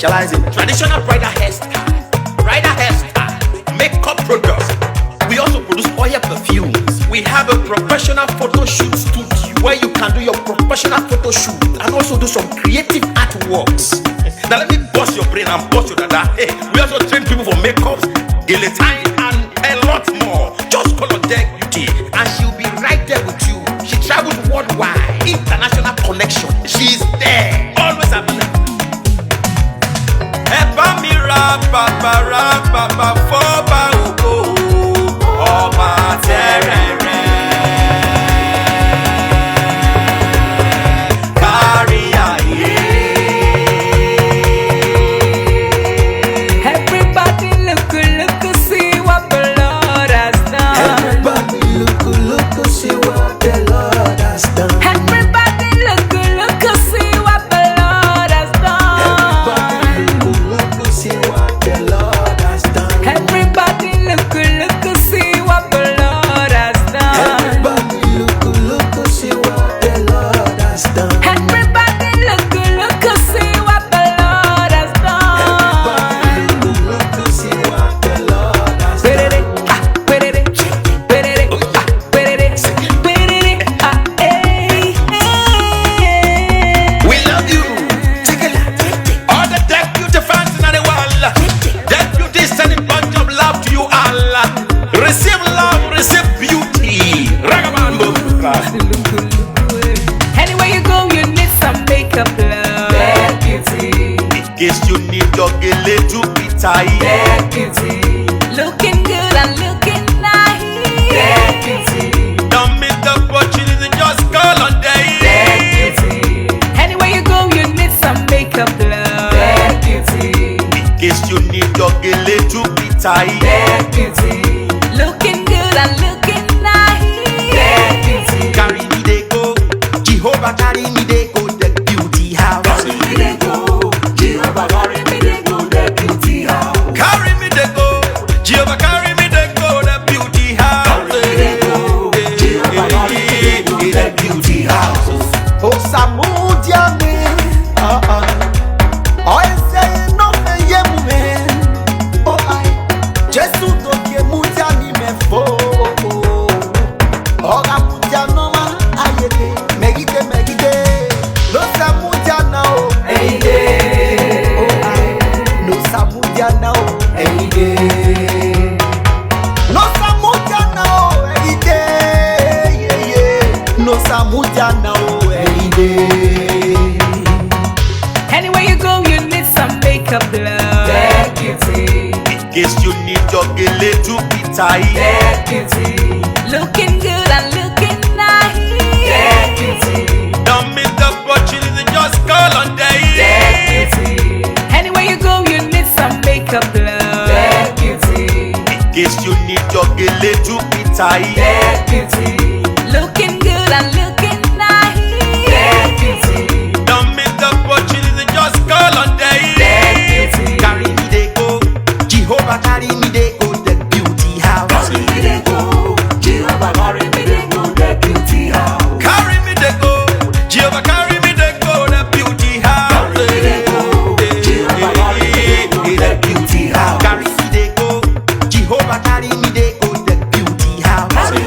specialize in traditional bridal hairstyle, makeup products. We also produce oil perfumes. We have a professional photo shoot studio where you can do your professional photo shoot and also do some creative artworks. Now let me bust your brain and bust your dada. Hey, we also train people for makeups, Gele and a lot more. Just call on Deck Beauty and she'll be right there with you. She travels worldwide, international connection. She's there, always available. Papa foba ọba terere kárí ayé. Everybody look, see what the Lord has done. Everybody look, see what the Lord has done. Everybody look, see what the Lord has done. Everybody look, see what the Lord has done. Everybody look, see what the Lord has done. Everybody look, see what the Lord has done. Everybody look, see what the Lord has done. Everybody look, see what the Lord has done. We love you. All the Deck Beauty fans in the world. Deck Beauty is sending bunch of love to you all. Receive love, receive beauty. Ragabambo. Anywhere you go, you need some makeup, love. Deck Beauty. In case you need your Gele to be tight. Deck Beauty. Looking good and looking nice. Deck Beauty. Don't miss the opportunity, just call on Deck Deck. Beauty. Anywhere you go, you need some makeup, love. Deck Beauty. In case you need your Gele to be tight. Deck Beauty. Looking good and looking nice. Deck Beauty. Carry me they go, Jehovah carry me they go, Deck Beauty house. Carry me they go, Jehovah carry me they go, the beauty house. Carry me they go, Jehovah carry me they go, the beauty house. Carry me they go, Jehovah carry me they go, the beauty house. Oh, Samudiane, oh, say no me yemume. Oh, I just to ke mutiani me fo. Oh, Samudiano ma ayete, megide. No Samudiana oh, Eyide, oh, I no Samudiana oh, eyide, no Samudiana oh, yeah. No Samudiana oh, eyide. Anywhere you go, you need some makeup, love. Deck Beauty, In case you need your Gele to be tight. Deck Beauty, Looking good and looking nice. Deck Beauty, Don't miss the opportunity, just call on Deck Deck. Beauty, Anywhere you go, you need some makeup, love. Deck Beauty, In case you need your Gele to be tight. Deck Beauty, Looking good and looking nice. Deck Beauty, Don't miss the opportunity, just call on Deck Deck. Beauty, Carry me they go, Jehovah carry me they go, Deck Beauty house. carry me they go, Jehovah carry me they go, the beauty house. Carry me they go, Jehovah carry me they go, the beauty house. Carry me they go, Jehovah carry me they go, the beauty house. Carry me they go, Jehovah carry me they go, the beauty house. Carry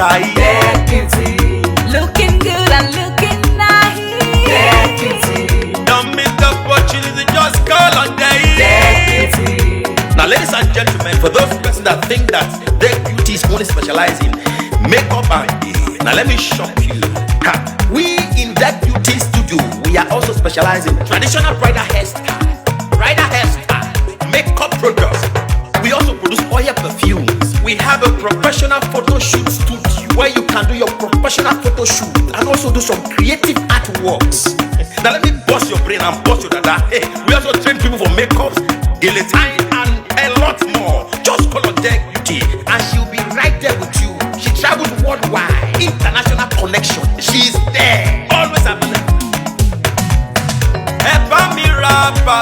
tight. Get beauty. Looking good and looking nice. Get beauty. Don't miss the opportunity, just call on day. Get beauty. Now, ladies and gentlemen, for those persons that think that their beauty is only specialized in makeup and hair, now let me shock you. Ha. We in that beauty studio, we are also specialized in traditional bridal hairstyle, makeup products. We also produce oil perfumes. We have a professional photo shoot studio where you can do your professional photo shoot and also do some creative artworks. Now let me bust your brain and bust your dada. Hey, we also train people for makeups, Gele and a lot more. Just call on Deck Beauty and she'll be right there with you. She travels worldwide, international connection. She's there, always available. Epa mi rapa,